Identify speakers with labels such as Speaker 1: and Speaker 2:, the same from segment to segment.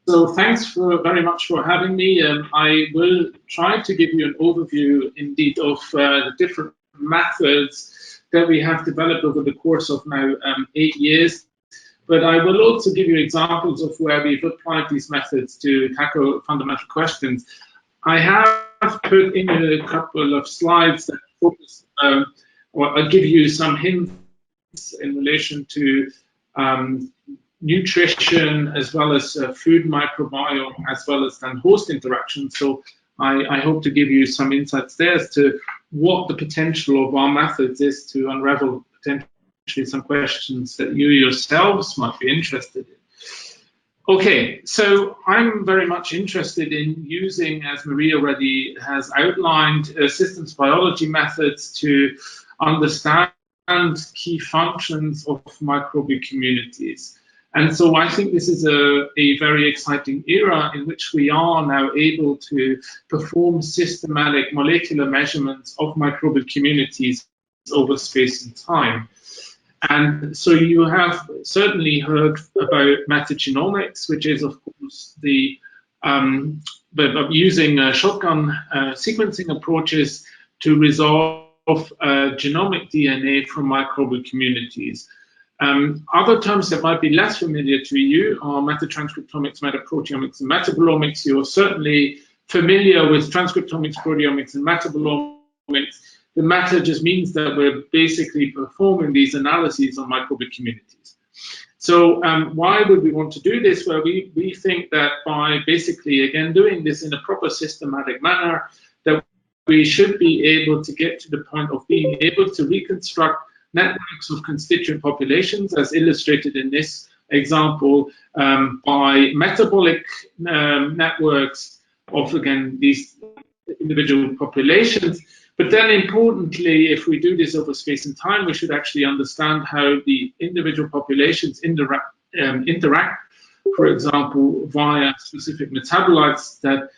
Speaker 1: So thanks very much for having me. I will try to give you an overview, indeed, of the different methods that we have developed over the course of now 8 years. But I will also give you examples of where we've applied these methods to tackle fundamental questions. I have put in a couple of slides that focus, or I'll give you some hints in relation to nutrition, as well as food microbiome, as well as then host interaction. So I hope to give you some insights there as to what the potential of our methods is to unravel potentially some questions that you yourselves might be interested in. Okay, so I'm very much interested in using, as Marie already has outlined, systems biology methods to understand key functions of microbial communities. And so I think this is a very exciting era in which we are now able to perform systematic molecular measurements of microbial communities over space and time. And so you have certainly heard about metagenomics, which is, of course, the using shotgun sequencing approaches to resolve genomic DNA from microbial communities. Other terms that might be less familiar to you are metatranscriptomics, metaproteomics, and metabolomics. You're certainly familiar with transcriptomics, proteomics, and metabolomics. The meta just means that we're basically performing these analyses on microbial communities. So why would we want to do this? Well, we think that by basically, again, doing this in a proper systematic manner, that we should be able to get to the point of being able to reconstruct networks of constituent populations, as illustrated in this example, by metabolic networks of, again, these individual populations. But then importantly, if we do this over space and time, we should actually understand how the individual populations interact, for example, via specific metabolites that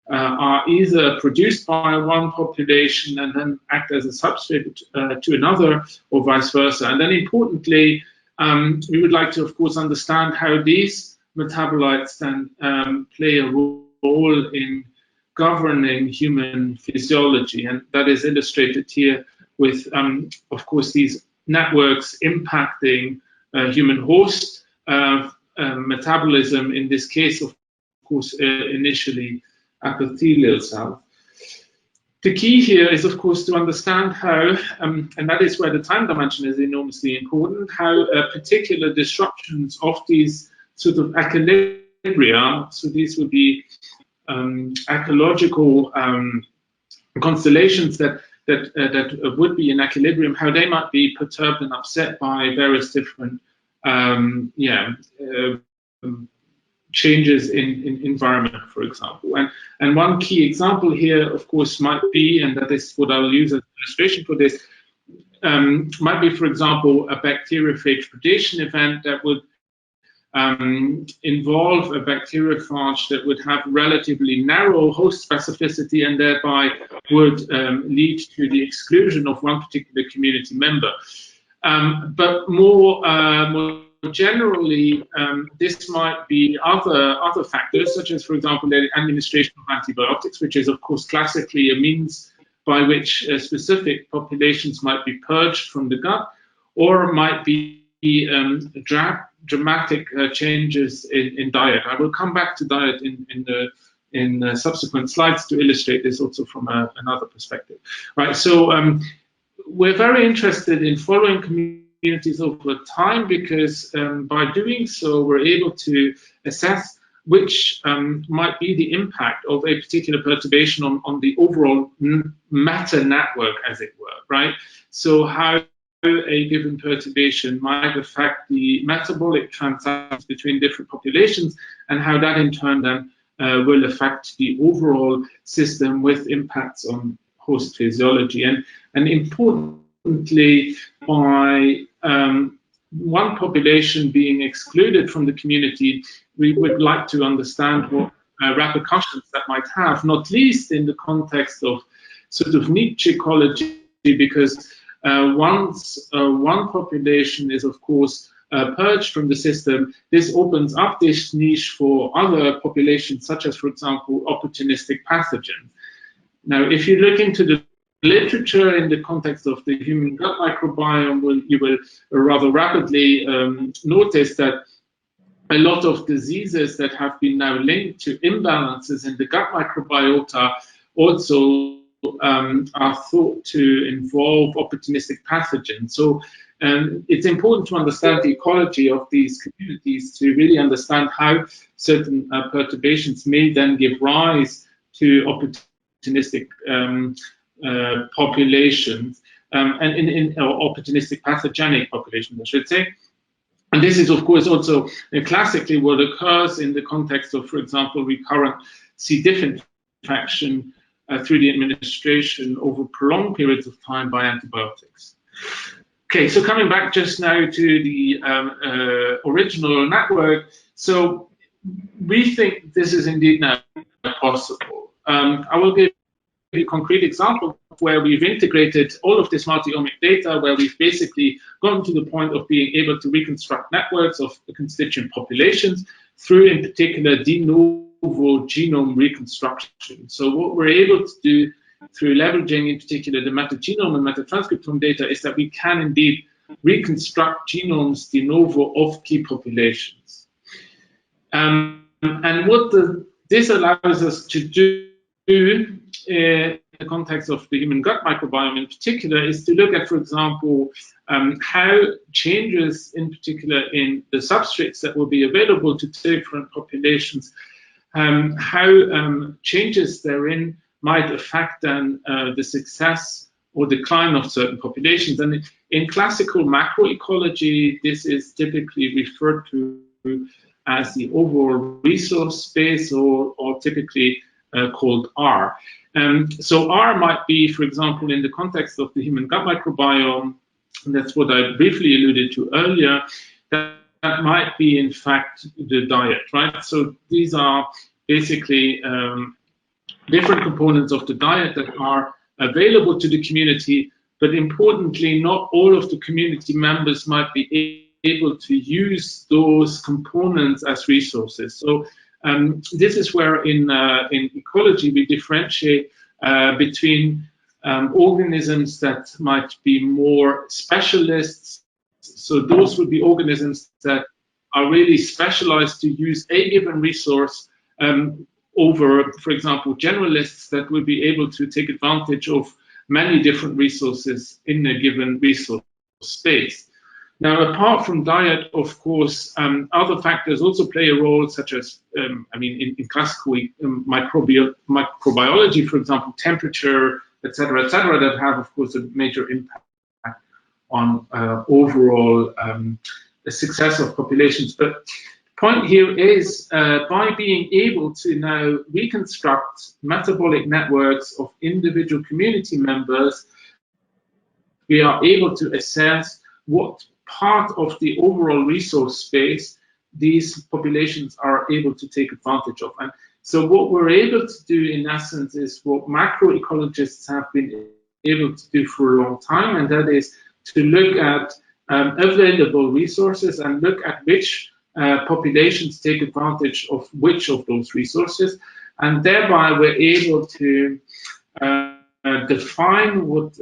Speaker 1: are either produced by one population and then act as a substrate to another, or vice versa. And then importantly, we would like to, of course, understand how these metabolites then play a role in governing human physiology. And that is illustrated here with, of course, these networks impacting human host metabolism, in this case, of course, initially epithelial cells. The key here is, of course, to understand how, and that is where the time dimension is enormously important, how particular disruptions of these sort of equilibria, so these would be ecological constellations that would be in equilibrium, how they might be perturbed and upset by various different changes in environment, for example. And one key example here, of course, might be, and that is what I'll use as an illustration for this, might be, for example, a bacteriophage predation event that would involve a bacteriophage that would have relatively narrow host specificity and thereby would lead to the exclusion of one particular community member. But more generally, this might be other factors, such as, for example, the administration of antibiotics, which is, of course, classically a means by which specific populations might be purged from the gut, or might be dramatic changes in diet. I will come back to diet in subsequent slides to illustrate this also from another perspective. Right. So we're very interested in following communities over time, because by doing so, we're able to assess which might be the impact of a particular perturbation on the overall meta network, as it were, right? So how a given perturbation might affect the metabolic transactions between different populations, and how that in turn then will affect the overall system with impacts on host physiology. And importantly, by one population being excluded from the community, we would like to understand what repercussions that might have, not least in the context of sort of niche ecology, because once one population is, of course, purged from the system, this opens up this niche for other populations, such as, for example, opportunistic pathogens. Now, if you look into the literature in the context of the human gut microbiome, you will rather rapidly notice that a lot of diseases that have been now linked to imbalances in the gut microbiota also are thought to involve opportunistic pathogens. So it's important to understand the ecology of these communities to really understand how certain perturbations may then give rise to opportunistic populations and in opportunistic pathogenic populations, I should say. And this is, of course, also classically what occurs in the context of, for example, recurrent C. diff infection through the administration over prolonged periods of time by antibiotics. Okay, so coming back just now to the original network, so we think this is indeed now possible. I will give you a concrete example where we've integrated all of this multi-omic data, where we've basically gotten to the point of being able to reconstruct networks of constituent populations through, in particular, de novo genome reconstruction. So what we're able to do through leveraging, in particular, the metagenome and metatranscriptome data is that we can indeed reconstruct genomes de novo of key populations. And what this allows us to do in the context of the human gut microbiome in particular is to look at, for example, how changes in particular in the substrates that will be available to different populations, how changes therein might affect then the success or decline of certain populations. And in classical macroecology, this is typically referred to as the overall resource space, or typically called R. So R might be, for example, in the context of the human gut microbiome, and that's what I briefly alluded to earlier, that might be, in fact, the diet, right? So these are basically different components of the diet that are available to the community, but importantly, not all of the community members might be able to use those components as resources. So this is where in ecology we differentiate between organisms that might be more specialists. So those would be organisms that are really specialized to use a given resource over, for example, generalists that would be able to take advantage of many different resources in a given resource space. Now, apart from diet, of course, other factors also play a role, such as, in classical microbiology, for example, temperature, et cetera, that have, of course, a major impact on overall the success of populations. But the point here is, by being able to now reconstruct metabolic networks of individual community members, we are able to assess what part of the overall resource space these populations are able to take advantage of. And so what we're able to do, in essence, is what macroecologists have been able to do for a long time, and that is to look at available resources and look at which populations take advantage of which of those resources, and thereby we're able to define what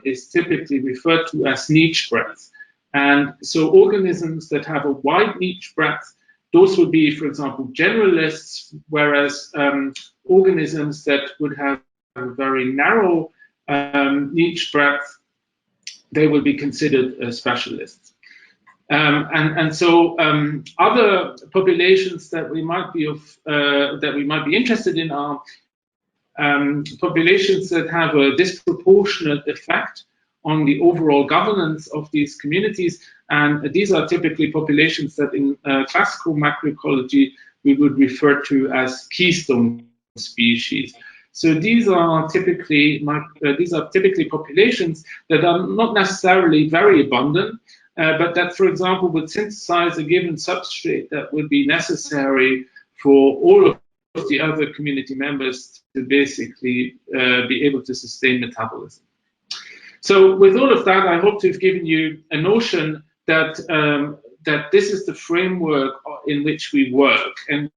Speaker 1: is typically referred to as niche breadth. And so organisms that have a wide niche breadth, those would be, for example, generalists, whereas organisms that would have a very narrow niche breadth, they will be considered specialists. And so other populations that we might be interested in are populations that have a disproportionate effect on the overall governance of these communities, and these are typically populations that in classical macroecology we would refer to as keystone species. So these are typically populations that are not necessarily very abundant, but that, for example, would synthesize a given substrate that would be necessary for all of the other community members to basically be able to sustain metabolism. So with all of that, I hope to have given you a notion that that this is the framework in which we work. And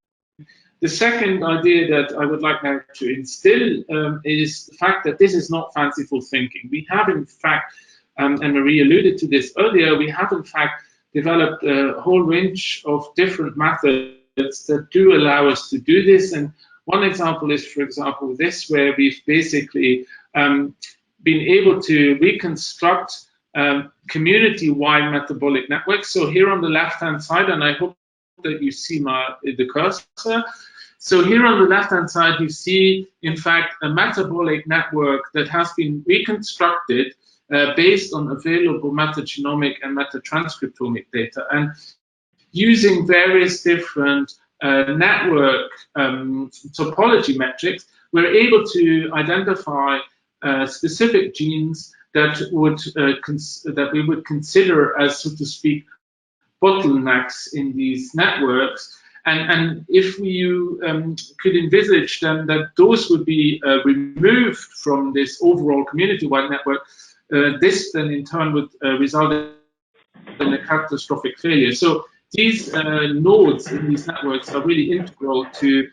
Speaker 1: the second idea that I would like now to instill is the fact that this is not fanciful thinking. We have, in fact, and Marie alluded to this earlier, we have, in fact, developed a whole range of different methods that do allow us to do this. And one example is, for example, this, where we've basically been able to reconstruct community-wide metabolic networks. So here on the left-hand side, and I hope that you see the cursor. So here on the left-hand side, you see, in fact, a metabolic network that has been reconstructed based on available metagenomic and metatranscriptomic data. And using various different network topology metrics, we're able to identify specific genes that we would consider as, so to speak, bottlenecks in these networks. And if you could envisage then that those would be removed from this overall community-wide network, this then in turn would result in a catastrophic failure. So these nodes in these networks are really integral to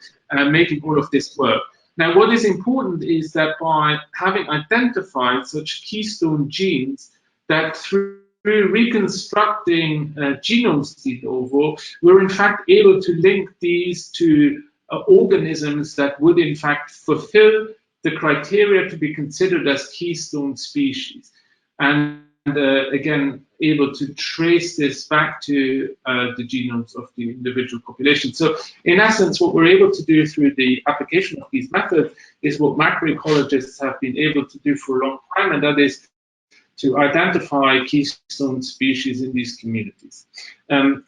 Speaker 1: making all of this work. Now, what is important is that by having identified such keystone genes, that through reconstructing genomes de novo, we're in fact able to link these to organisms that would in fact fulfill the criteria to be considered as keystone species. And again, able to trace this back to the genomes of the individual population. So in essence, what we're able to do through the application of these methods is what macroecologists have been able to do for a long time, and that is to identify keystone species in these communities. And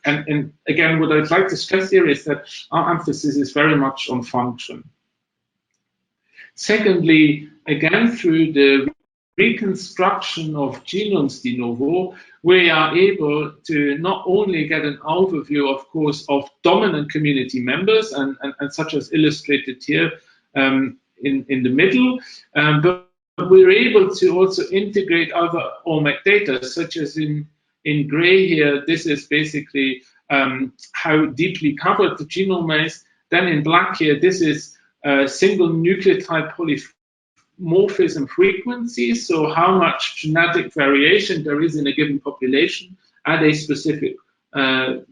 Speaker 1: again, what I'd like to stress here is that our emphasis is very much on function. Secondly, again, through the reconstruction of genomes de novo, we are able to not only get an overview, of course, of dominant community members, and such as illustrated here in the middle, but we're able to also integrate other omic data, such as in gray here. This is basically how deeply covered the genome is. Then in black here, this is single nucleotide polymorphism frequency, so how much genetic variation there is in a given population at a specific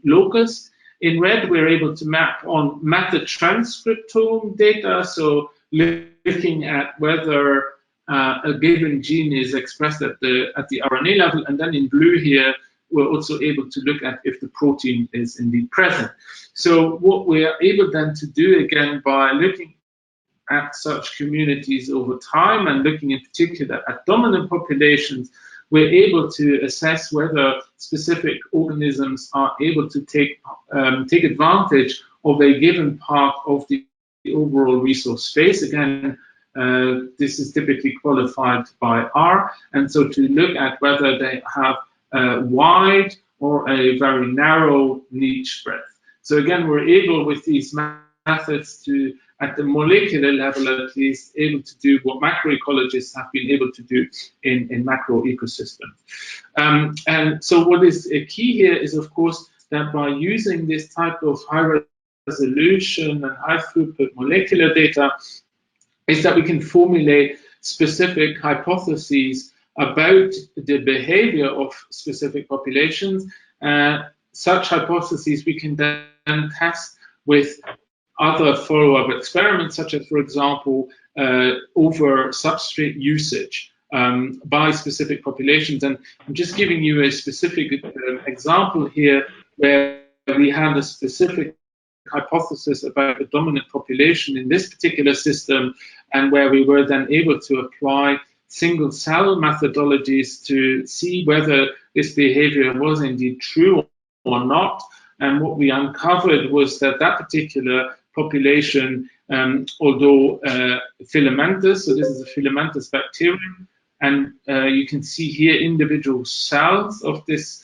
Speaker 1: locus. In red, we're able to map on metatranscriptome data, so looking at whether a given gene is expressed at the RNA level, and then in blue here, we're also able to look at if the protein is indeed present. So what we are able then to do, again, by looking at such communities over time and looking in particular at dominant populations, we're able to assess whether specific organisms are able to take advantage of a given part of the overall resource space. Again, this is typically qualified by R, and so to look at whether they have a wide or a very narrow niche breadth. So again, we're able with these methods to, at the molecular level at least, able to do what macroecologists have been able to do in macro ecosystems. And so what is key here is, of course, that by using this type of high resolution and high throughput molecular data, is that we can formulate specific hypotheses about the behavior of specific populations. Such hypotheses we can then test with other follow-up experiments, such as, for example, over substrate usage by specific populations. And I'm just giving you a specific example here where we had a specific hypothesis about the dominant population in this particular system, and where we were then able to apply single cell methodologies to see whether this behavior was indeed true or not. And what we uncovered was that that particular population, although filamentous, so this is a filamentous bacterium, and you can see here individual cells of this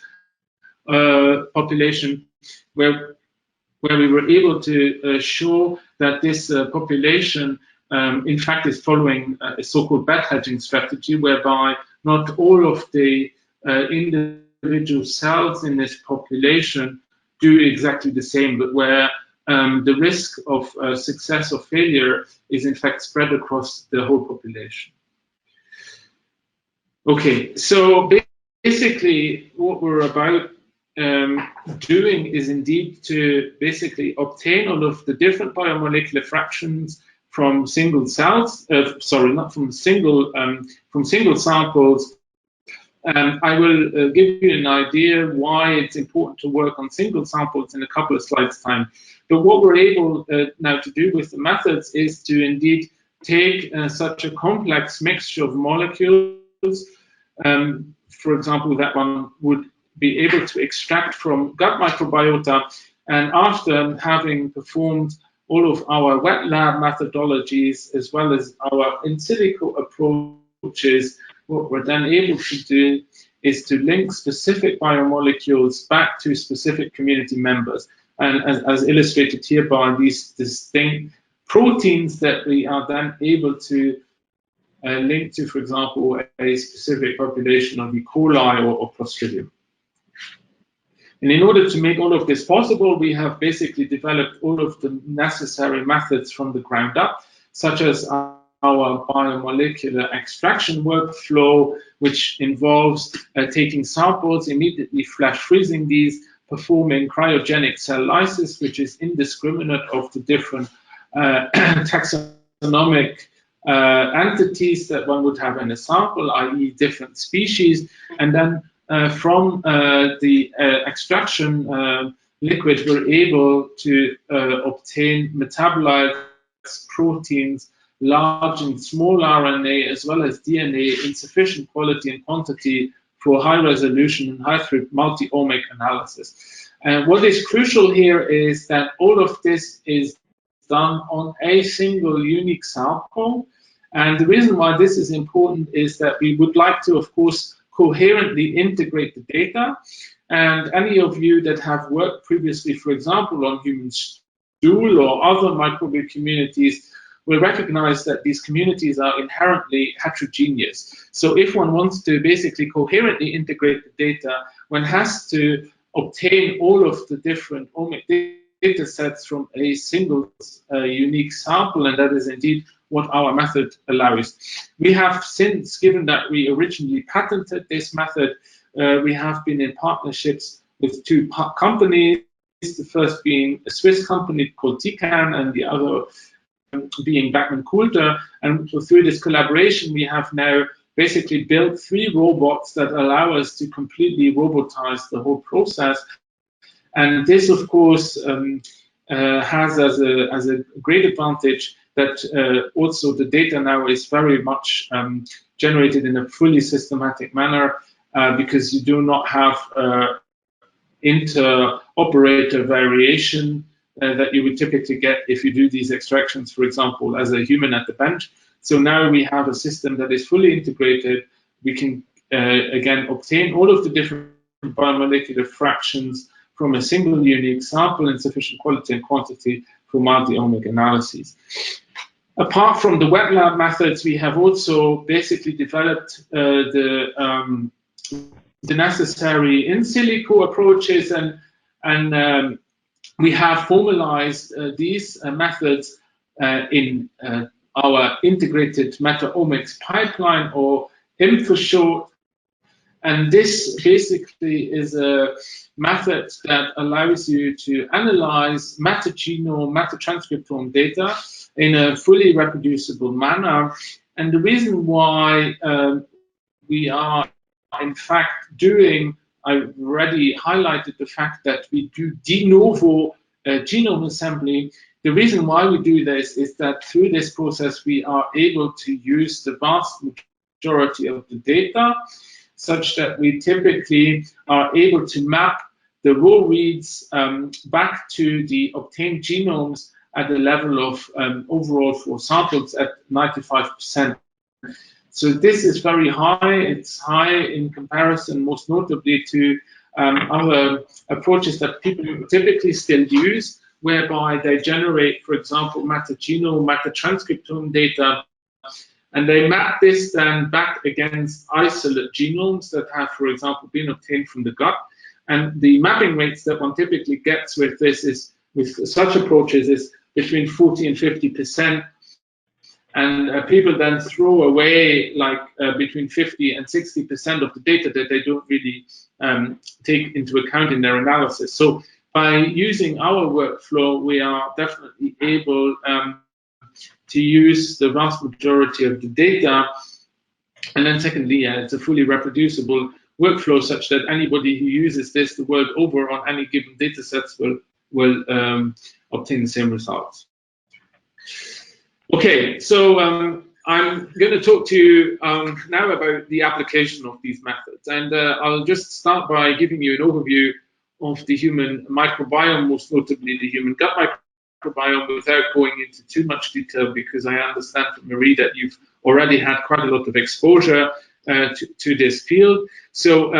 Speaker 1: population, where we were able to show that this population, in fact, is following a so-called bed hedging strategy, whereby not all of the individual cells in this population do exactly the same, but where the risk of success or failure is in fact spread across the whole population. Okay, so basically what we're about doing is indeed to basically obtain all of the different biomolecular fractions from single cells, from single samples. I will give you an idea why it's important to work on single samples in a couple of slides' time. But what we're able now to do with the methods is to indeed take such a complex mixture of molecules, for example, that one would be able to extract from gut microbiota, and after having performed all of our wet lab methodologies as well as our in silico approaches, what we're then able to do is to link specific biomolecules back to specific community members. And as illustrated here by these distinct proteins that we are then able to link to, for example, a specific population of E. coli or Clostridium. And in order to make all of this possible, we have basically developed all of the necessary methods from the ground up, such as our biomolecular extraction workflow, which involves taking samples, immediately flash freezing these, performing cryogenic cell lysis, which is indiscriminate of the different taxonomic entities that one would have in a sample, i.e. different species, and then from the extraction liquid, we're able to obtain metabolites, proteins, large and small RNA, as well as DNA in sufficient quality and quantity for high resolution and high throughput multi-omic analysis. And what is crucial here is that all of this is done on a single unique sample. And the reason why this is important is that we would like to, of course, coherently integrate the data. And any of you that have worked previously, for example, on human stool or other microbial communities will recognize that these communities are inherently heterogeneous. So if one wants to basically coherently integrate the data, one has to obtain all of the different omic data sets from a single unique sample, and that is indeed what our method allows. We have since, given that we originally patented this method, we have been in partnerships with two companies, the first being a Swiss company called Tican and the other being Beckman Coulter. And through this collaboration, we have now basically built 3 robots that allow us to completely robotize the whole process. And this, of course, has as a great advantage that also the data now is very much generated in a fully systematic manner, because you do not have inter-operator variation that you would typically get if you do these extractions, for example, as a human at the bench. So now we have a system that is fully integrated. We can, again, obtain all of the different biomolecular fractions from a single unique sample in sufficient quality and quantity for multi-omic analyses. Apart from the wet lab methods, we have also basically developed the necessary in silico approaches, and we have formalized these methods in our integrated meta-omics pipeline, or IM for short. And this basically is a method that allows you to analyze metagenome, metatranscriptome data in a fully reproducible manner. And the reason why we are, in fact, doing, I've already highlighted the fact that we do de novo genome assembly. The reason why we do this is that through this process, we are able to use the vast majority of the data, such that we typically are able to map the raw reads back to the obtained genomes at the level of overall for samples at 95%. So this is very high. It's high in comparison, most notably to other approaches that people typically still use, whereby they generate, for example, metagenome, metatranscriptome data And they map this then back against isolate genomes that have, for example, been obtained from the gut. And the mapping rates that one typically gets with this is, with such approaches, is between 40 and 50%. And people then throw away like between 50 and 60% of the data that they don't really take into account in their analysis. So by using our workflow, we are definitely able to use the vast majority of the data. And then secondly, it's a fully reproducible workflow such that anybody who uses this the world over on any given data sets will obtain the same results. Okay, so I'm going to talk to you now about the application of these methods. And I'll just start by giving you an overview of the human microbiome, most notably the human gut microbiome, without going into too much detail, because I understand from Marie that you've already had quite a lot of exposure to this field. So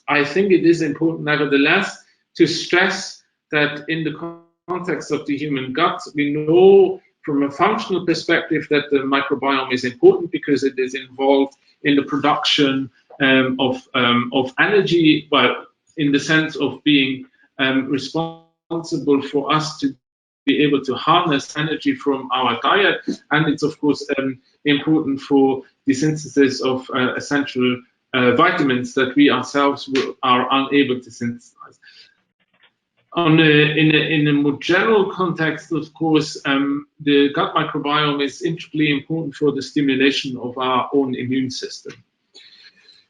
Speaker 1: I think it is important, nevertheless, to stress that in the context of the human gut, we know from a functional perspective that the microbiome is important because it is involved in the production of energy, well, in the sense of being responsible for us to be able to harness energy from our diet. And it's, of course, important for the synthesis of essential vitamins that we ourselves are unable to synthesize. In a more general context, of course, the gut microbiome is integrally important for the stimulation of our own immune system.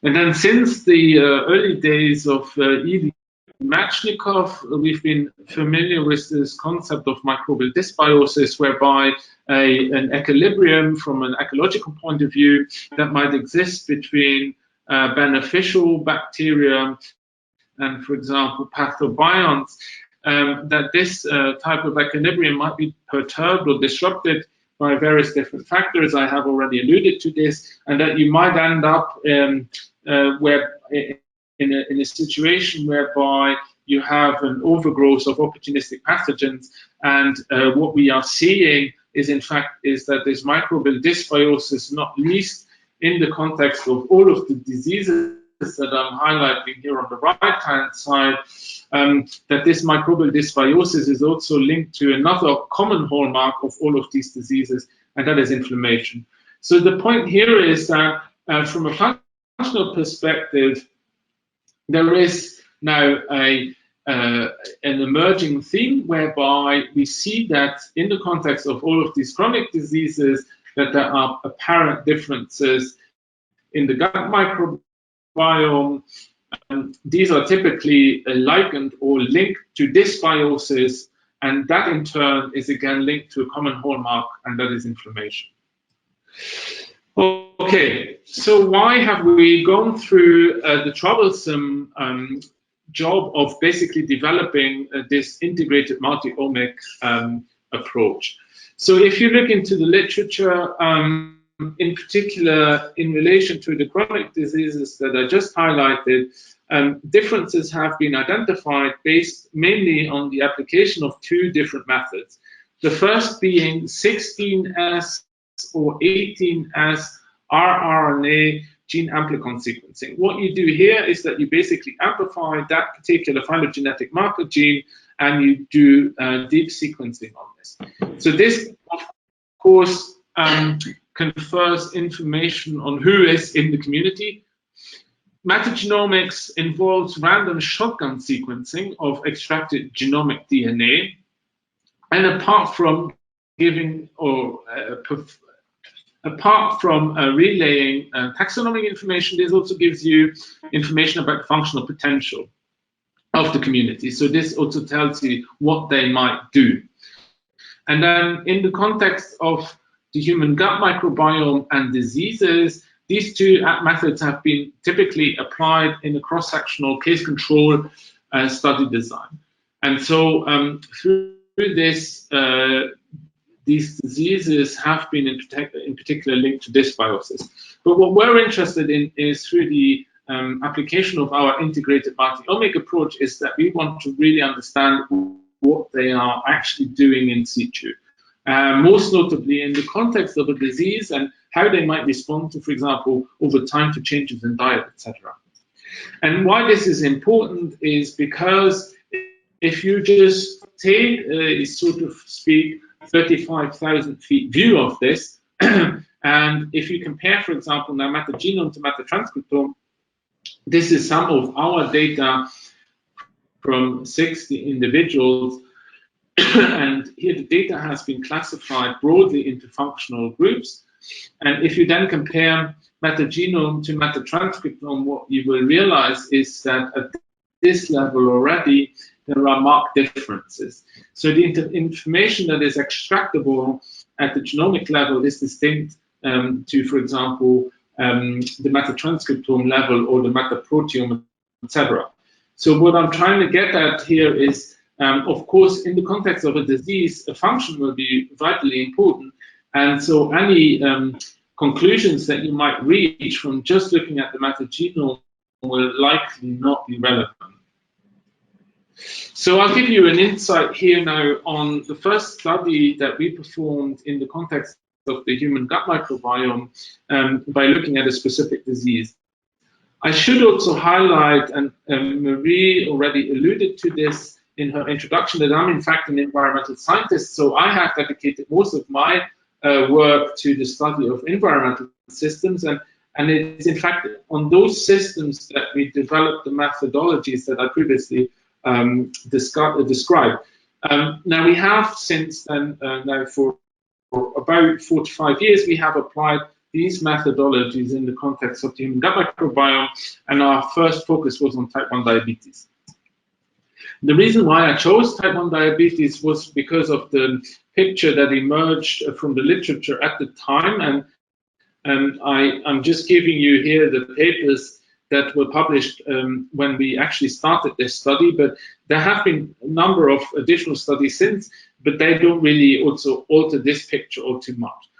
Speaker 1: And then since the early days of Evie Matchnikov, we've been familiar with this concept of microbial dysbiosis, whereby an equilibrium from an ecological point of view that might exist between beneficial bacteria and, for example, pathobionts, that this type of equilibrium might be perturbed or disrupted by various different factors. I have already alluded to this, and that you might end up in a situation whereby you have an overgrowth of opportunistic pathogens, and what we are seeing is, in fact, that this microbial dysbiosis, not least in the context of all of the diseases that I'm highlighting here on the right-hand side, that this microbial dysbiosis is also linked to another common hallmark of all of these diseases, and that is inflammation. So the point here is that from a functional perspective, there is now an emerging theme whereby we see that in the context of all of these chronic diseases, that there are apparent differences in the gut microbiome. These are typically likened or linked to dysbiosis, and that in turn is again linked to a common hallmark, and that is inflammation. Okay, so why have we gone through the troublesome job of basically developing this integrated multi-omic approach? So if you look into the literature, in particular, in relation to the chronic diseases that I just highlighted, differences have been identified based mainly on the application of two different methods. The first being 16S or 18S rRNA gene amplicon sequencing. What you do here is that you basically amplify that particular phylogenetic marker gene, and you do deep sequencing on this. So this, of course, confers information on who is in the community. Metagenomics involves random shotgun sequencing of extracted genomic DNA, and apart from giving or relaying taxonomic information, this also gives you information about the functional potential of the community. So this also tells you what they might do. And then in the context of the human gut microbiome and diseases, these two methods have been typically applied in a cross-sectional case control study design. And so through this, these diseases have been in particular linked to dysbiosis. But what we're interested in is through the application of our integrated multi-omic approach is that we want to really understand what they are actually doing in situ. most notably in the context of a disease and how they might respond to, for example, over time to changes in diet, etc. And why this is important is because if you just take a sort of speak 35,000 feet view of this, and if you compare, for example, now metagenome to metatranscriptome, this is some of our data from 60 individuals, and here the data has been classified broadly into functional groups. And if you then compare metagenome to metatranscriptome, what you will realize is that at this level already, there are marked differences. So the information that is extractable at the genomic level is distinct to, for example, the metatranscriptome level or the metaproteome, etc. So what I'm trying to get at here is, of course, in the context of a disease, a function will be vitally important. And so any conclusions that you might reach from just looking at the metagenome will likely not be relevant. So I'll give you an insight here now on the first study that we performed in the context of the human gut microbiome by looking at a specific disease. I should also highlight, and Marie already alluded to this in her introduction, that I'm in fact an environmental scientist, so I have dedicated most of my work to the study of environmental systems, and it's in fact on those systems that we developed the methodologies that I previously described. Now we have since then, now for about 4 to 5 years, we have applied these methodologies in the context of the human gut microbiome, and our first focus was on type 1 diabetes. The reason why I chose type 1 diabetes was because of the picture that emerged from the literature at the time, and I'm just giving you here the papers that were published when we actually started this study, but there have been a number of additional studies since, but they don't really also alter this picture all too much.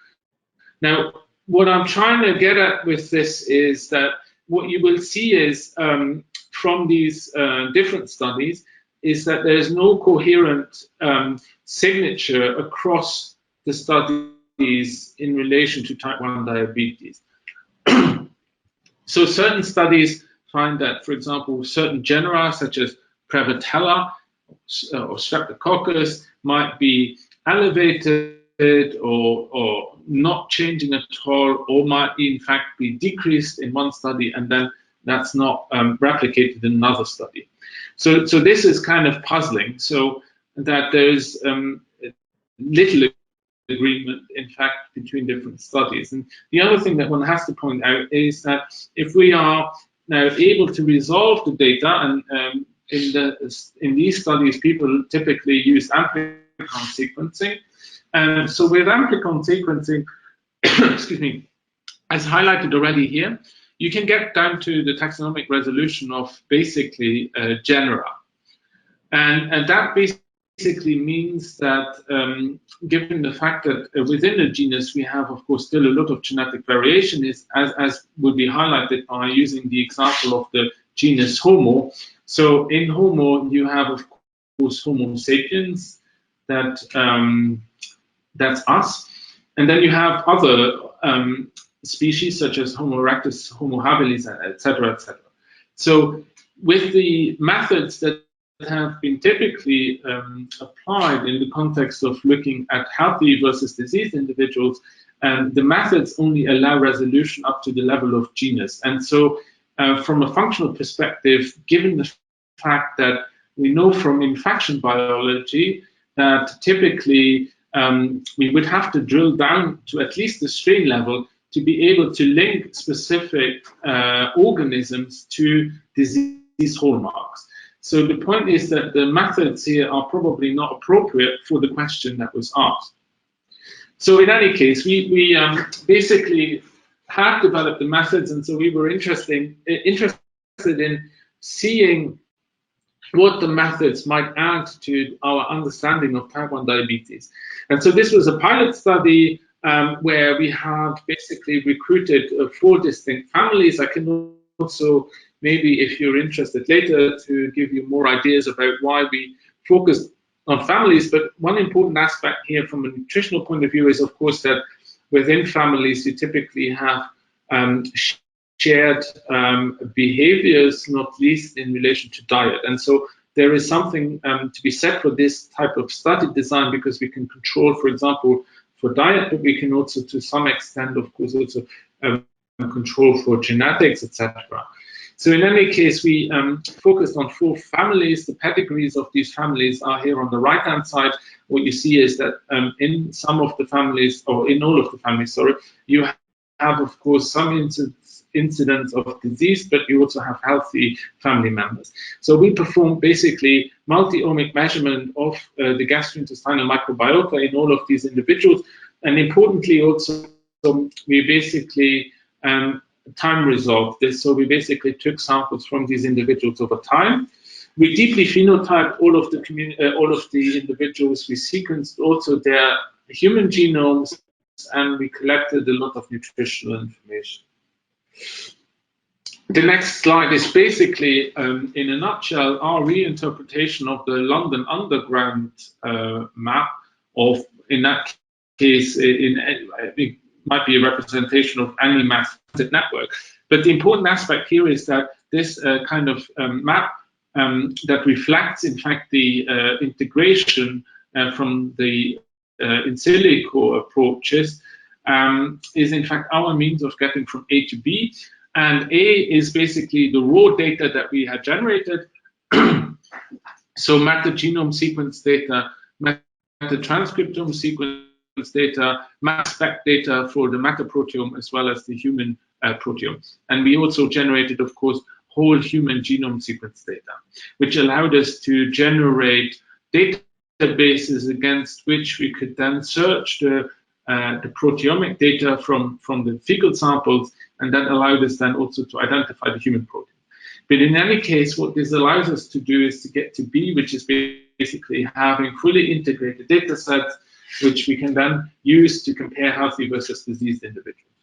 Speaker 1: Now, what I'm trying to get at with this is that what you will see is from these different studies is that there's no coherent signature across the studies in relation to type 1 diabetes. So certain studies find that, for example, certain genera such as Prevotella or Streptococcus might be elevated or not changing at all, or might in fact be decreased in one study and then that's not replicated in another study. So this is kind of puzzling, so that there's little agreement, in fact, between different studies. And the other thing that one has to point out is that if we are now able to resolve the data, and in these studies, people typically use amplicon sequencing. So with amplicon sequencing, excuse me, as highlighted already here, you can get down to the taxonomic resolution of basically genera. And that basically means that given the fact that within a genus we have, of course, still a lot of genetic variation, is as would be highlighted by using the example of the genus Homo. So in Homo, you have, of course, Homo sapiens, that's us, and then you have other species such as Homo erectus, Homo habilis, etc., etc. So with the methods that have been typically applied in the context of looking at healthy versus diseased individuals, the methods only allow resolution up to the level of genus. And so from a functional perspective, given the fact that we know from infection biology that typically we would have to drill down to at least the strain level to be able to link specific organisms to disease hallmarks. So the point is that the methods here are probably not appropriate for the question that was asked. So in any case, we basically have developed the methods, and so we were interested in seeing what the methods might add to our understanding of type 1 diabetes. And so this was a pilot study where we had basically recruited 4 distinct families. I can also, maybe if you're interested later, to give you more ideas about why we focused families, but one important aspect here from a nutritional point of view is, of course, that within families you typically have shared behaviors, not least in relation to diet. And so there is something to be said for this type of study design, because we can control, for example, for diet, but we can also, to some extent, of course, also control for genetics, etc. So in any case, we focused on 4 families. The pedigrees of these families are here on the right-hand side. What you see is that in some of the families, or in all of the families, sorry, you have, of course, some incidents of disease, but you also have healthy family members. So we performed basically multi-omic measurement of the gastrointestinal microbiota in all of these individuals. And importantly also, we basically time resolved this. So we basically took samples from these individuals over time. We deeply phenotyped all of the individuals. We sequenced also their human genomes, and we collected a lot of nutritional information. The next slide is basically, in a nutshell, our reinterpretation of the London Underground map of, in that case, I think might be a representation of any mass network. But the important aspect here is that this kind of map that reflects, in fact, the integration from the in silico approaches is, in fact, our means of getting from A to B. And A is basically the raw data that we had generated. So metagenome sequence data, metatranscriptome sequence data, mass spec data for the metaproteome as well as the human proteome. And we also generated, of course, whole human genome sequence data, which allowed us to generate databases against which we could then search the proteomic data from the fecal samples, and that allowed us then also to identify the human protein. But in any case, what this allows us to do is to get to B, which is basically having fully integrated data sets, which we can then use to compare healthy versus diseased individuals.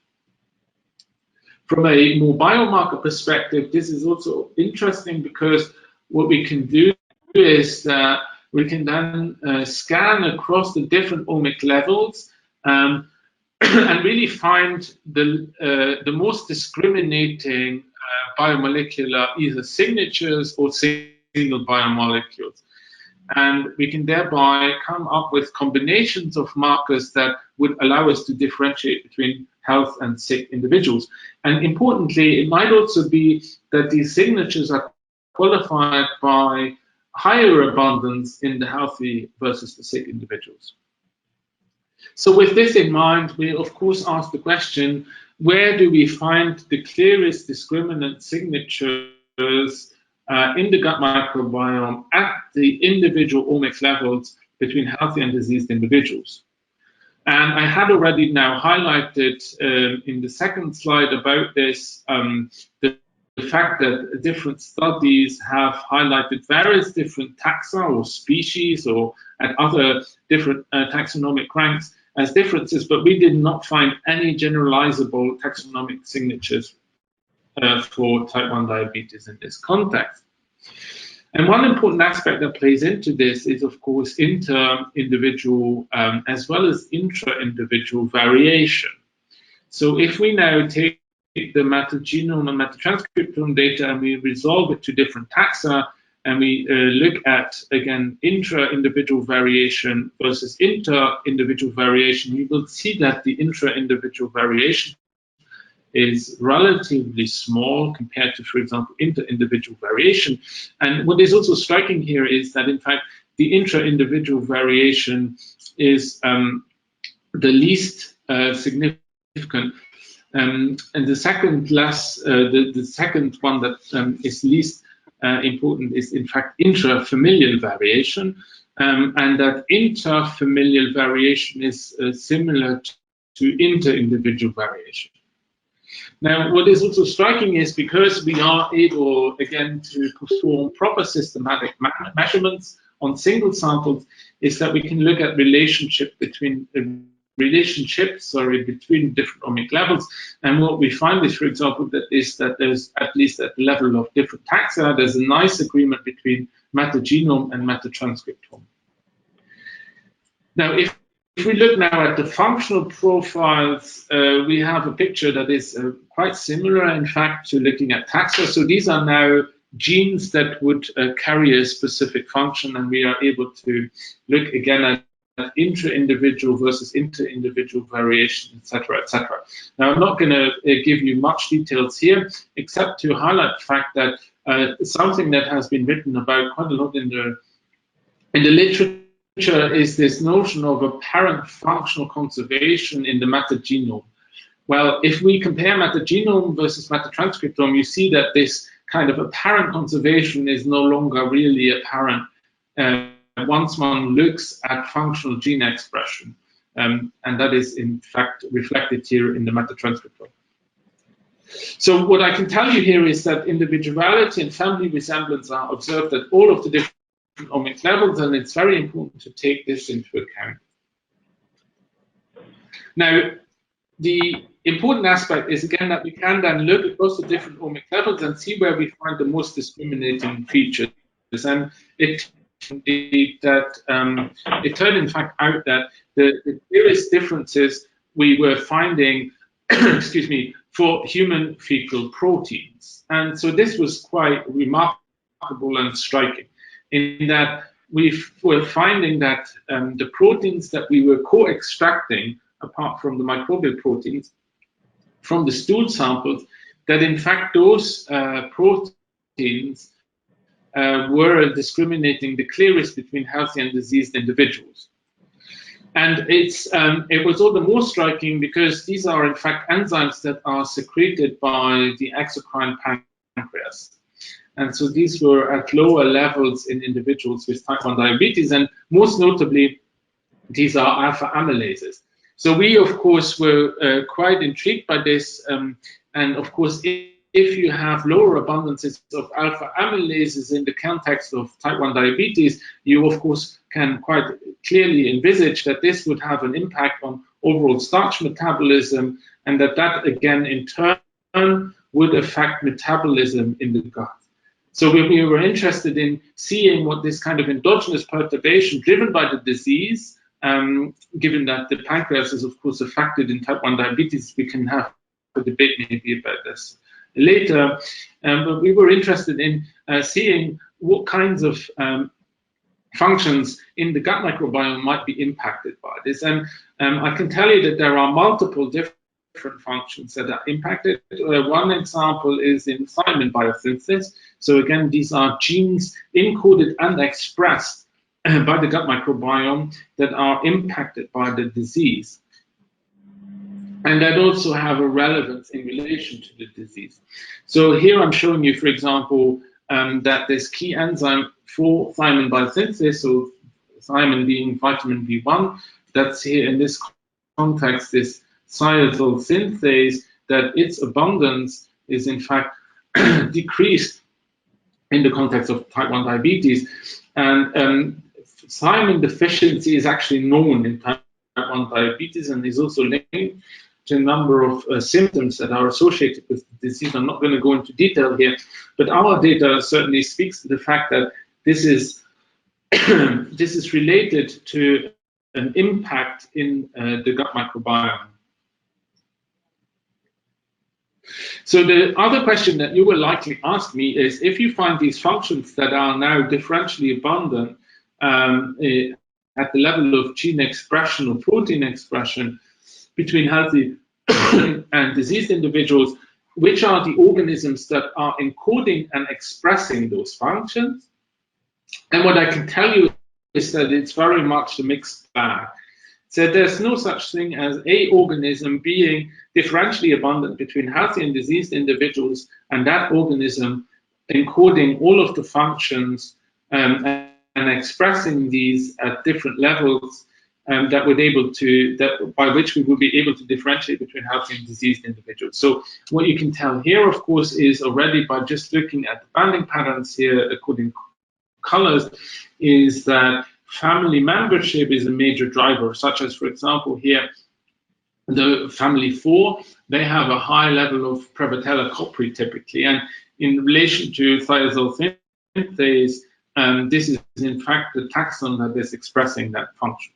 Speaker 1: From a more biomarker perspective, this is also interesting, because what we can do is that we can then scan across the different omic levels and really find the most discriminating biomolecular either signatures or single biomolecules. And we can thereby come up with combinations of markers that would allow us to differentiate between health and sick individuals. And importantly, it might also be that these signatures are qualified by higher abundance in the healthy versus the sick individuals. So with this in mind, we of course ask the question, where do we find the clearest discriminant signatures in the gut microbiome at the individual omics levels between healthy and diseased individuals? And I had already now highlighted in the second slide about this, the fact that different studies have highlighted various different taxa or species or at other different taxonomic ranks as differences, but we did not find any generalizable taxonomic signatures for type 1 diabetes in this context. And one important aspect that plays into this is, of course, inter-individual as well as intra-individual variation. So if we now take the metagenome and metatranscriptome data and we resolve it to different taxa, and we look at, again, intra-individual variation versus inter-individual variation, you will see that the intra-individual variation is relatively small compared to, for example, inter-individual variation. And what is also striking here is that, in fact, the intra-individual variation is the least significant. And the second the second one that is least important is, in fact, intrafamilial variation, and that interfamilial variation is similar to inter-individual variation. Now, what is also striking is, because we are able, again, to perform proper systematic measurements on single samples, is that we can look at relationships between different omic levels. And what we find is, for example, that there's, at least at the level of different taxa, there's a nice agreement between metagenome and metatranscriptome. Now, if we look now at the functional profiles, we have a picture that is quite similar, in fact, to looking at taxa. So these are now genes that would carry a specific function, and we are able to look again at intra-individual versus inter-individual variation, etc., etc. Now, I'm not going to give you much details here, except to highlight the fact that something that has been written about quite a lot in the literature is this notion of apparent functional conservation in the metagenome. Well, if we compare metagenome versus metatranscriptome, you see that this kind of apparent conservation is no longer really apparent once one looks at functional gene expression. And that is, in fact, reflected here in the metatranscriptome. So what I can tell you here is that individuality and family resemblance are observed at all of the different omics levels, and it's very important to take this into account. Now, the important aspect is, again, that we can then look across the different omic levels and see where we find the most discriminating features. And it turned, in fact, out that the clearest differences we were finding, excuse me, for human fecal proteins. And so this was quite remarkable and striking, in that we were finding that the proteins that we were co-extracting, apart from the microbial proteins, from the stool samples, that in fact those proteins were discriminating the clearest between healthy and diseased individuals. And it was all the more striking because these are in fact enzymes that are secreted by the exocrine pancreas. And so these were at lower levels in individuals with type 1 diabetes, and most notably, these are alpha amylases. So we, of course, were quite intrigued by this. And of course, if you have lower abundances of alpha amylases in the context of type 1 diabetes, you, of course, can quite clearly envisage that this would have an impact on overall starch metabolism, and that again, in turn, would affect metabolism in the gut. So we were interested in seeing what this kind of endogenous perturbation driven by the disease, given that the pancreas is, of course, affected in type 1 diabetes. We can have a debate maybe about this later, but we were interested in seeing what kinds of functions in the gut microbiome might be impacted by this. And I can tell you that there are multiple different functions that are impacted. One example is in thymin biosynthesis. So again, these are genes encoded and expressed by the gut microbiome that are impacted by the disease, and that also have a relevance in relation to the disease. So here I'm showing you, for example, that this key enzyme for thymin biosynthesis, so thymin being vitamin B1, that's here in this context, this xylitol synthase, that its abundance is in fact decreased in the context of type 1 diabetes. And thymin deficiency is actually known in type 1 diabetes and is also linked to a number of symptoms that are associated with the disease. I'm not going to go into detail here, but our data certainly speaks to the fact that this is this is related to an impact in the gut microbiome. So the other question that you will likely ask me is, if you find these functions that are now differentially abundant at the level of gene expression or protein expression between healthy and diseased individuals, which are the organisms that are encoding and expressing those functions? And what I can tell you is that it's very much a mixed bag. So there's no such thing as a organism being differentially abundant between healthy and diseased individuals, and that organism encoding all of the functions and expressing these at different levels that would by which we would be able to differentiate between healthy and diseased individuals. So what you can tell here, of course, is already by just looking at the banding patterns here according to colors, is that family membership is a major driver, such as, for example, here, the family 4, they have a high level of Prevotella copri typically, and in relation to thiazole synthase, this is in fact the taxon that is expressing that function.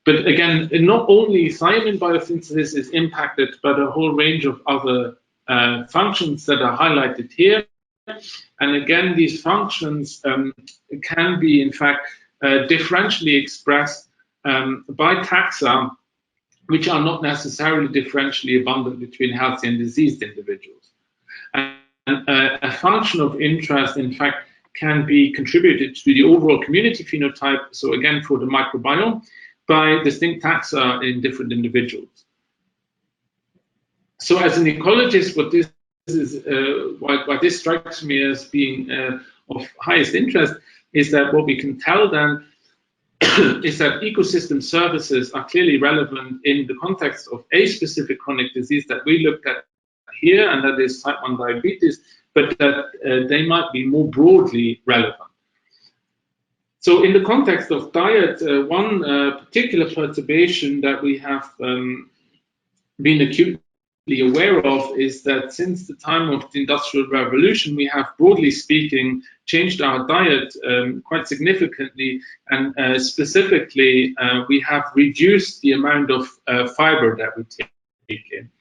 Speaker 1: But again, not only thiamine biosynthesis is impacted, but a whole range of other functions that are highlighted here. And again, these functions can be, in fact, differentially expressed by taxa, which are not necessarily differentially abundant between healthy and diseased individuals. And a function of interest, in fact, can be contributed to the overall community phenotype, so again, for the microbiome, by distinct taxa in different individuals. So as an ecologist, what this is, why this strikes me as being of highest interest is that what we can tell then is that ecosystem services are clearly relevant in the context of a specific chronic disease that we looked at here, and that is type 1 diabetes, but that they might be more broadly relevant. So in the context of diet, one particular perturbation that we have been acutely aware of is that since the time of the Industrial Revolution, we have, broadly speaking, changed our diet quite significantly, and specifically, we have reduced the amount of fiber that we take in.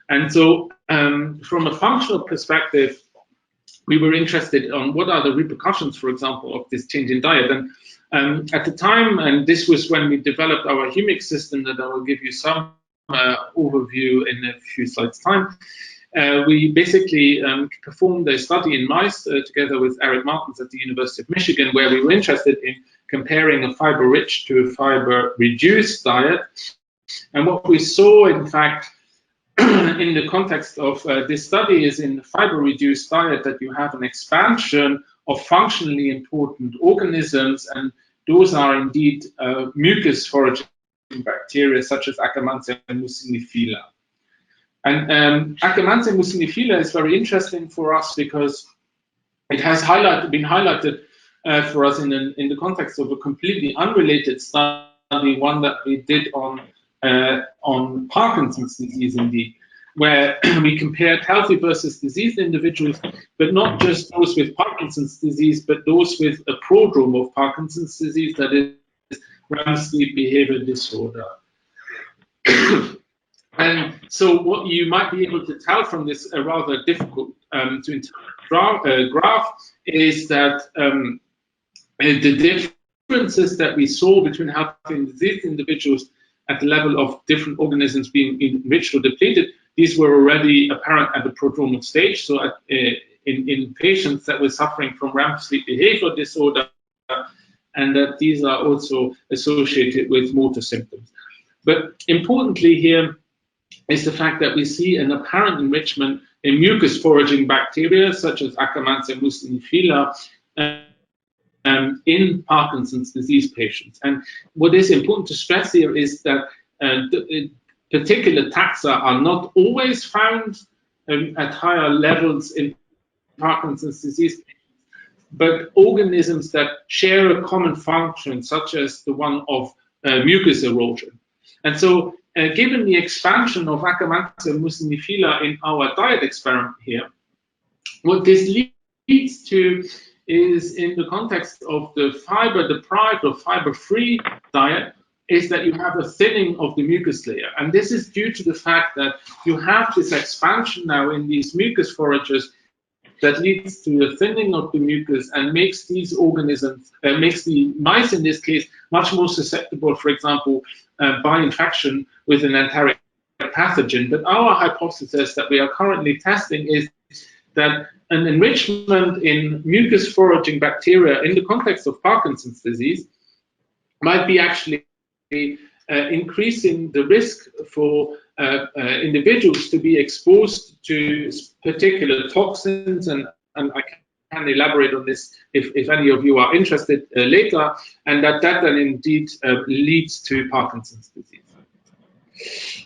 Speaker 1: And so from a functional perspective, we were interested on what are the repercussions, for example, of this change in diet. And at the time, and this was when we developed our humic system that I will give you some overview in a few slides' time, we basically performed a study in mice together with Eric Martins at the University of Michigan, where we were interested in comparing a fiber-rich to a fiber-reduced diet. And what we saw, in fact, in the context of this study is in the fiber-reduced diet that you have an expansion of functionally important organisms, and those are indeed mucus foraging bacteria such as Akkermansia mucinifila. And Akkermansia mucinifila is very interesting for us because it has been highlighted for us in the context of a completely unrelated study, one that we did on Parkinson's disease, indeed, where we compared healthy versus diseased individuals, but not just those with Parkinson's disease, but those with a prodrome of Parkinson's disease, that is REM sleep behavior disorder. And so what you might be able to tell from this rather difficult to interpret graph is that the differences that we saw between healthy and diseased individuals at the level of different organisms being enriched or depleted, these were already apparent at the prodromal stage. So in patients that were suffering from REM sleep behavior disorder, and that these are also associated with motor symptoms. But importantly here is the fact that we see an apparent enrichment in mucus foraging bacteria, such as Akkermansia mucinifila, in Parkinson's disease patients. And what is important to stress here is that particular taxa are not always found at higher levels in Parkinson's disease, but organisms that share a common function, such as the one of mucus erosion. And so, given the expansion of Akkermansia mucinifila in our diet experiment here, what this leads to is, in the context of the fiber-deprived or fiber-free diet, is that you have a thinning of the mucus layer. And this is due to the fact that you have this expansion now in these mucus foragers that leads to a thinning of the mucus and makes these organisms, makes the mice in this case, much more susceptible, for example, by infection with an enteric pathogen. But our hypothesis that we are currently testing is that an enrichment in mucus foraging bacteria in the context of Parkinson's disease might be actually increasing the risk for individuals to be exposed to particular toxins, and I can elaborate on this if any of you are interested later, and that then indeed leads to Parkinson's disease.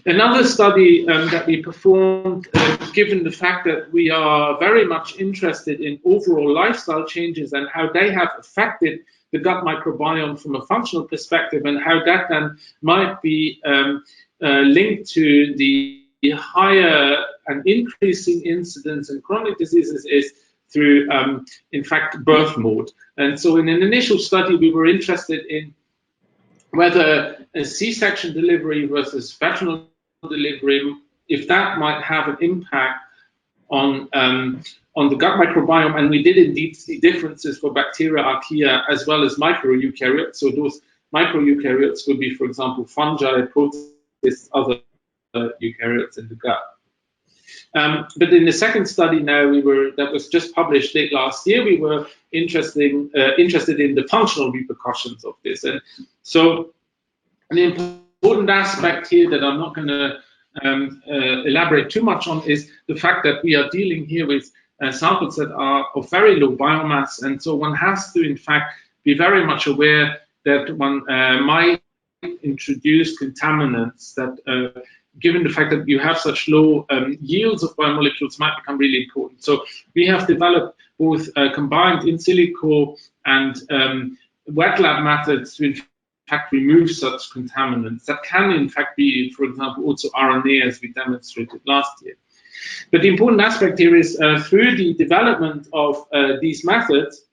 Speaker 1: Another study that we performed, given the fact that we are very much interested in overall lifestyle changes and how they have affected the gut microbiome from a functional perspective, and how that then might be linked to the higher and increasing incidence in chronic diseases, is through, in fact, birth mode. And so in an initial study, we were interested in whether a C-section delivery versus vaginal delivery, if that might have an impact on the gut microbiome, and we did indeed see differences for bacteria, archaea, as well as microeukaryotes. So those microeukaryotes would be, for example, fungi, protists, other eukaryotes in the gut. But in the second study now, that was just published late last year, we were interested in the functional repercussions of this. And so an important aspect here that I'm not going to elaborate too much on is the fact that we are dealing here with samples that are of very low biomass, and so one has to, in fact, be very much aware that one might introduce contaminants that, given the fact that you have such low yields of biomolecules, might become really important. So we have developed both combined in silico and wet lab methods to, in fact, remove such contaminants that can, in fact, be, for example, also RNA, as we demonstrated last year. But the important aspect here is through the development of these methods,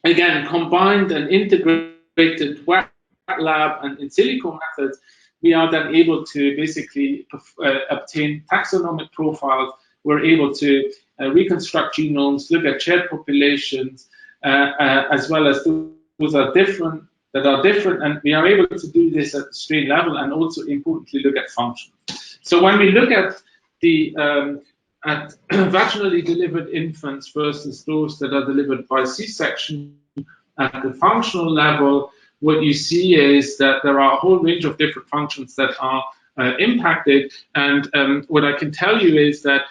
Speaker 1: again, combined and integrated wet lab and in silico methods, we are then able to basically obtain taxonomic profiles. We're able to reconstruct genomes, look at shared populations, as well as those are different, and we are able to do this at the strain level, and also importantly look at function. So when we look at the vaginally delivered infants versus those that are delivered by C-section at the functional level, what you see is that there are a whole range of different functions that are impacted. And what I can tell you is that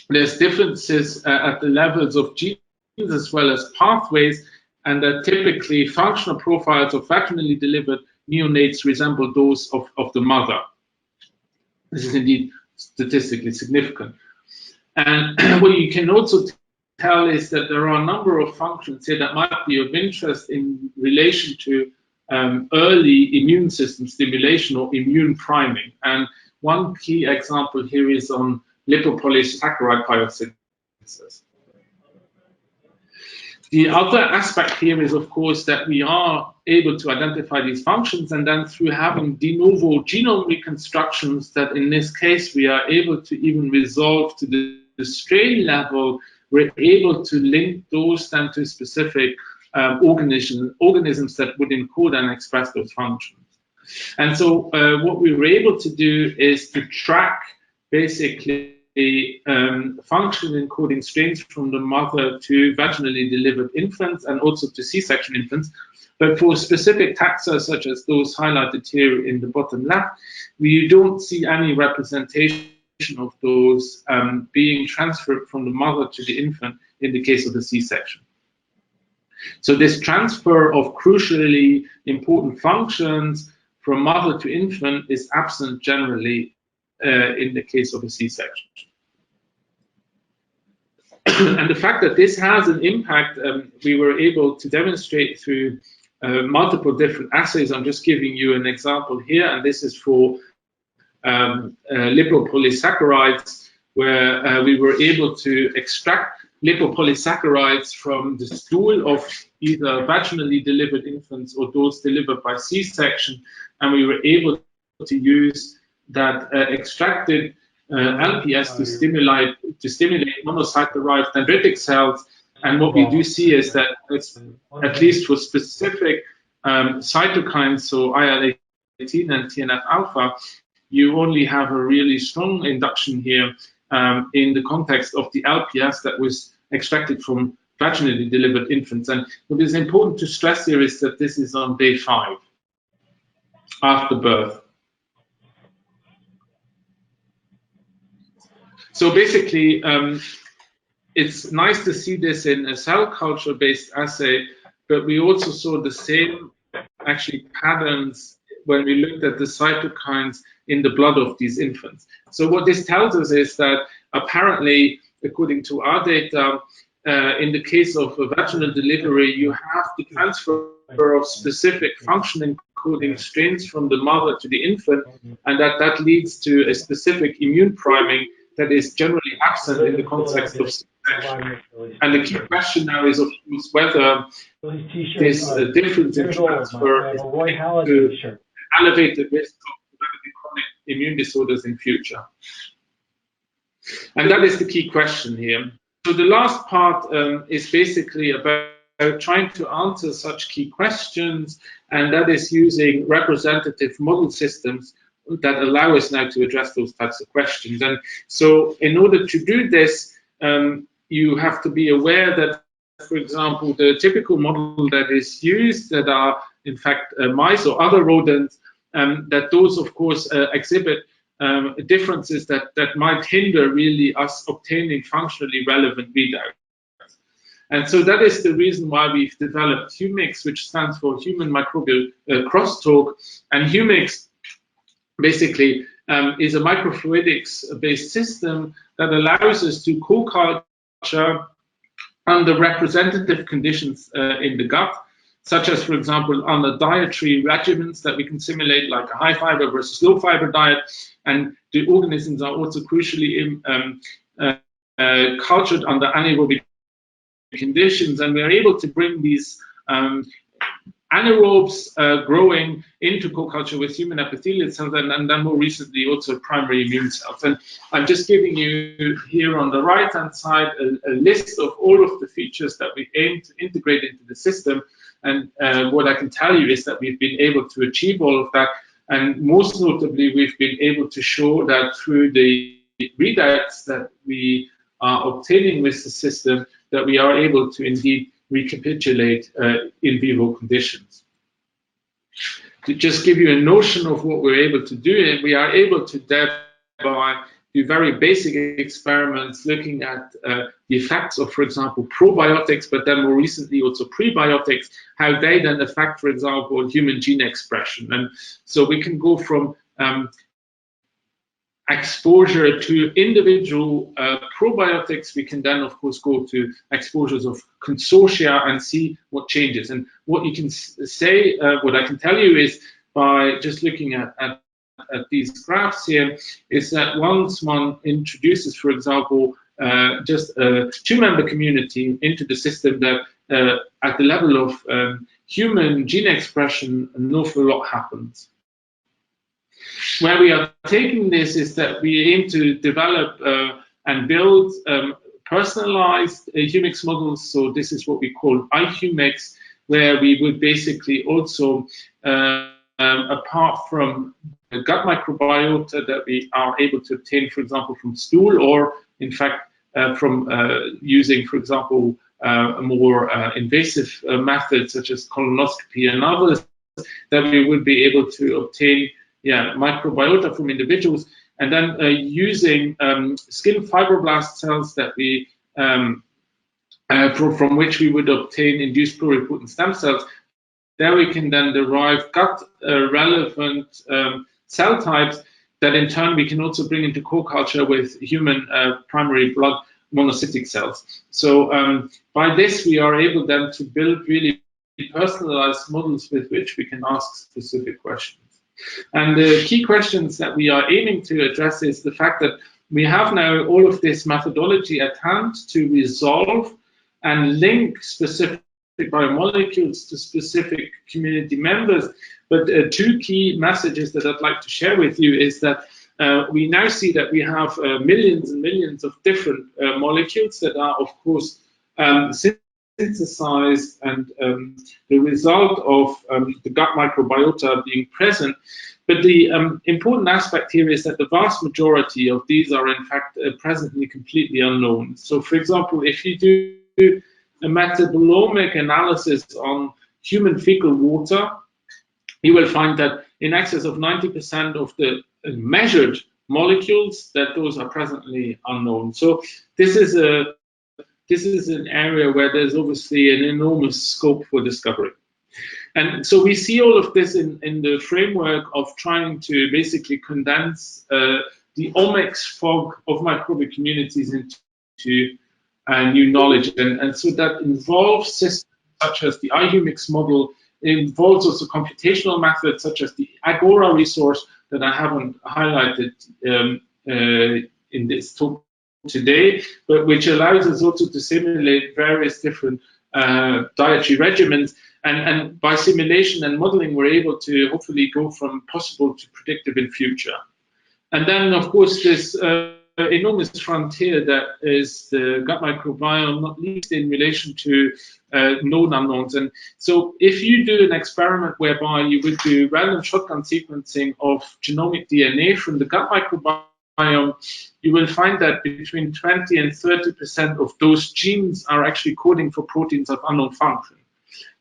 Speaker 1: there's differences at the levels of genes as well as pathways, and that typically functional profiles of vaginally delivered neonates resemble those of the mother. This is indeed statistically significant. And what you can also tell is that there are a number of functions here that might be of interest in relation to early immune system stimulation or immune priming. And one key example here is on lipopolysaccharide biosynthesis. The other aspect here is, of course, that we are able to identify these functions, and then through having de novo genome reconstructions, that in this case we are able to even resolve to the strain level, we're able to link those then to specific organisms that would encode and express those functions. And so what we were able to do is to track basically function encoding strains from the mother to vaginally delivered infants and also to C-section infants. But for specific taxa, such as those highlighted here in the bottom left, we don't see any representation of those being transferred from the mother to the infant in the case of the C-section. So this transfer of crucially important functions from mother to infant is absent generally in the case of a C-section. And the fact that this has an impact, we were able to demonstrate through multiple different assays. I'm just giving you an example here, and this is for lipopolysaccharides, where we were able to extract lipopolysaccharides from the stool of either vaginally delivered infants or those delivered by C-section, and we were able to use that extracted LPS to stimulate monocyte-derived dendritic cells. And what we do see is that it's, at least for specific cytokines, so IL-18 and TNF-alpha, you only have a really strong induction here in the context of the LPS that was extracted from vaginally delivered infants. And what is important to stress here is that this is on day 5 after birth. So basically, it's nice to see this in a cell culture-based assay, but we also saw the same actually patterns when we looked at the cytokines in the blood of these infants. So what this tells us is that apparently, according to our data, in the case of a vaginal delivery, you have the transfer of specific function encoding strains from the mother to the infant, and that leads to a specific immune priming that is generally absent in the context of C-section. And the key question now is, of course, whether
Speaker 2: These
Speaker 1: this difference in transfer is to elevate the risk of developing chronic immune disorders in future. And that is the key question here. So the last part is basically about trying to answer such key questions, and that is using representative model systems that allow us now to address those types of questions. And so in order to do this, you have to be aware that, for example, the typical model that is used, that are in fact mice or other rodents, that those of course exhibit differences that might hinder really us obtaining functionally relevant readouts. And so that is the reason why we've developed HUMIX, which stands for Human Microbial Crosstalk. And HUMIX basically is a microfluidics-based system that allows us to co-culture under representative conditions in the gut, such as, for example, under dietary regimens that we can simulate, like a high fiber versus low fiber diet. And the organisms are also crucially cultured under anaerobic conditions, and we are able to bring these anaerobes growing into co-culture with human epithelial cells, and then more recently also primary immune cells. And I'm just giving you here on the right-hand side a list of all of the features that we aim to integrate into the system. And what I can tell you is that we've been able to achieve all of that. And most notably, we've been able to show that through the readouts that we are obtaining with the system, that we are able to indeed recapitulate in vivo conditions. To just give you a notion of what we're able to do, and we are able to thereby do very basic experiments looking at the effects of, for example, probiotics, but then more recently also prebiotics, how they then affect, for example, human gene expression. And so we can go from exposure to individual probiotics. We can then, of course, go to exposures of consortia and see what changes. And what you can say, what I can tell you is, by just looking at these graphs here, is that once one introduces, for example, just a two-member community into the system, that at the level of human gene expression, an awful lot happens. Where we are taking this is that we aim to develop and build personalized HUMIX models. So this is what we call iHUMIX, where we would basically also, apart from the gut microbiota that we are able to obtain, for example, from stool, or in fact from using, for example, a more invasive method such as colonoscopy and others, that we would be able to obtain microbiota from individuals, and then using skin fibroblast cells that we from which we would obtain induced pluripotent stem cells. There we can then derive gut relevant cell types that in turn we can also bring into co-culture with human primary blood monocytic cells. So by this we are able then to build really personalized models with which we can ask specific questions. And the key questions that we are aiming to address is the fact that we have now all of this methodology at hand to resolve and link specific biomolecules to specific community members. But two key messages that I'd like to share with you is that we now see that we have millions and millions of different molecules that are, of course, synthesized and the result of the gut microbiota being present. But the important aspect here is that the vast majority of these are in fact presently completely unknown. So for example, if you do a metabolomic analysis on human fecal water, you will find that in excess of 90% of the measured molecules, that those are presently unknown. So this is an area where there's obviously an enormous scope for discovery. And so we see all of this in the framework of trying to basically condense the omics fog of microbial communities into new knowledge. And so that involves systems such as the iHUMIX model. It involves also computational methods such as the Agora resource that I haven't highlighted in this talk today, but which allows us also to simulate various different dietary regimens. And by simulation and modeling, we're able to hopefully go from possible to predictive in future. And then, of course, this enormous frontier that is the gut microbiome, not least in relation to known unknowns. And so if you do an experiment whereby you would do random shotgun sequencing of genomic DNA from the gut microbiome, you will find that between 20 and 30% of those genes are actually coding for proteins of unknown function.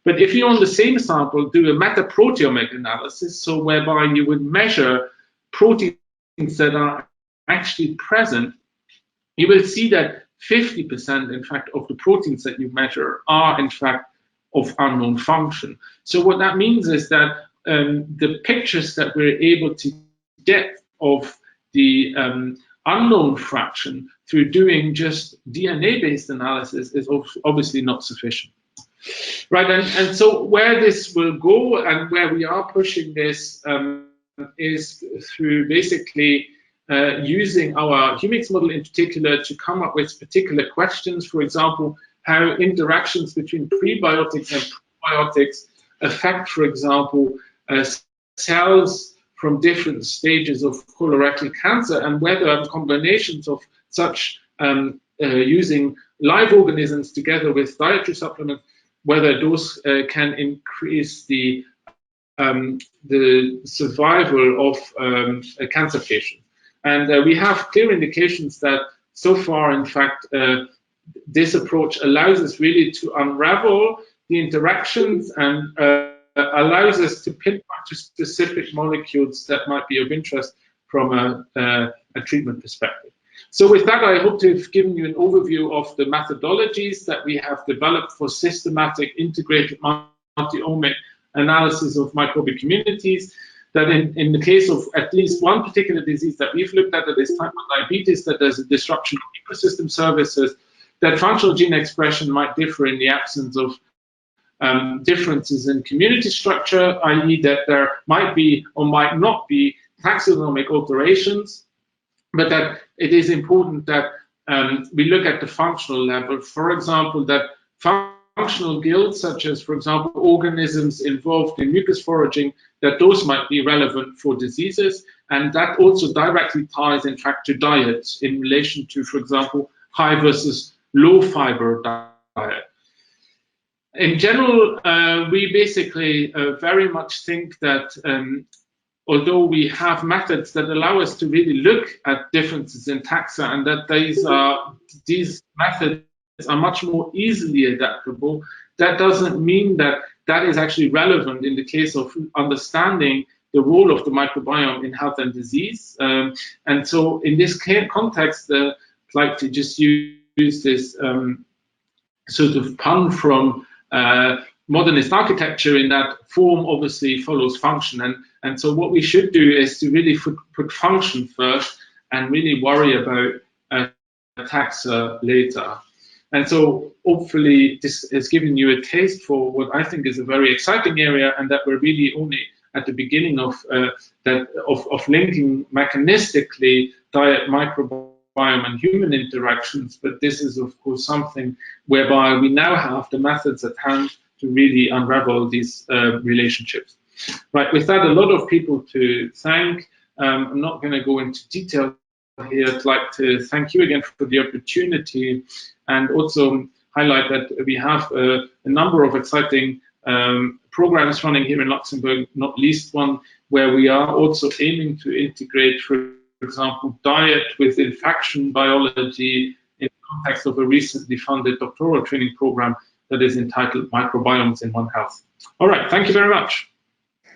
Speaker 1: But if you on the same sample do a metaproteomic analysis, so whereby you would measure proteins that are actually present, you will see that 50%, in fact, of the proteins that you measure are, in fact, of unknown function. So what that means is that the pictures that we're able to get of the unknown fraction through doing just DNA-based analysis is obviously not sufficient. Right, and so where this will go and where we are pushing this is through basically using our omics model in particular to come up with particular questions. For example, how interactions between prebiotics and probiotics affect, for example, cells from different stages of colorectal cancer, and whether combinations of such using live organisms together with dietary supplements, whether those can increase the survival of cancer patients. And we have clear indications that so far, in fact, this approach allows us really to unravel the interactions and allows us to pinpoint to specific molecules that might be of interest from a treatment perspective. So with that, I hope to have given you an overview of the methodologies that we have developed for systematic integrated multi-omic analysis of microbial communities, that in the case of at least one particular disease that we've looked at, that is type 1 diabetes, that there's a disruption of ecosystem services, that functional gene expression might differ in the absence of differences in community structure, i.e. that there might be or might not be taxonomic alterations, but that it is important that we look at the functional level. For example, that functional guilds, such as, for example, organisms involved in mucus foraging, that those might be relevant for diseases, and that also directly ties, in fact, to diets in relation to, for example, high versus low fiber diet. In general, we basically very much think that although we have methods that allow us to really look at differences in taxa, and that these methods are much more easily adaptable, that doesn't mean that that is actually relevant in the case of understanding the role of the microbiome in health and disease. And so in this context, I'd like to just use this sort of pun from modernist architecture, in that form obviously follows function. And so what we should do is to really put function first and really worry about taxa later. And so hopefully this has given you a taste for what I think is a very exciting area, and that we're really only at the beginning of linking mechanistically diet, microbiome, and human interactions. But this is, of course, something whereby we now have the methods at hand to really unravel these relationships. Right, with that, a lot of people to thank. I'm not going to go into detail here. I'd like to thank you again for the opportunity, and also highlight that we have a number of exciting programs running here in Luxembourg, not least one where we are also aiming to integrate, for example, diet with infection biology in the context of a recently funded doctoral training program that is entitled Microbiomes in One Health. All right, thank you very much.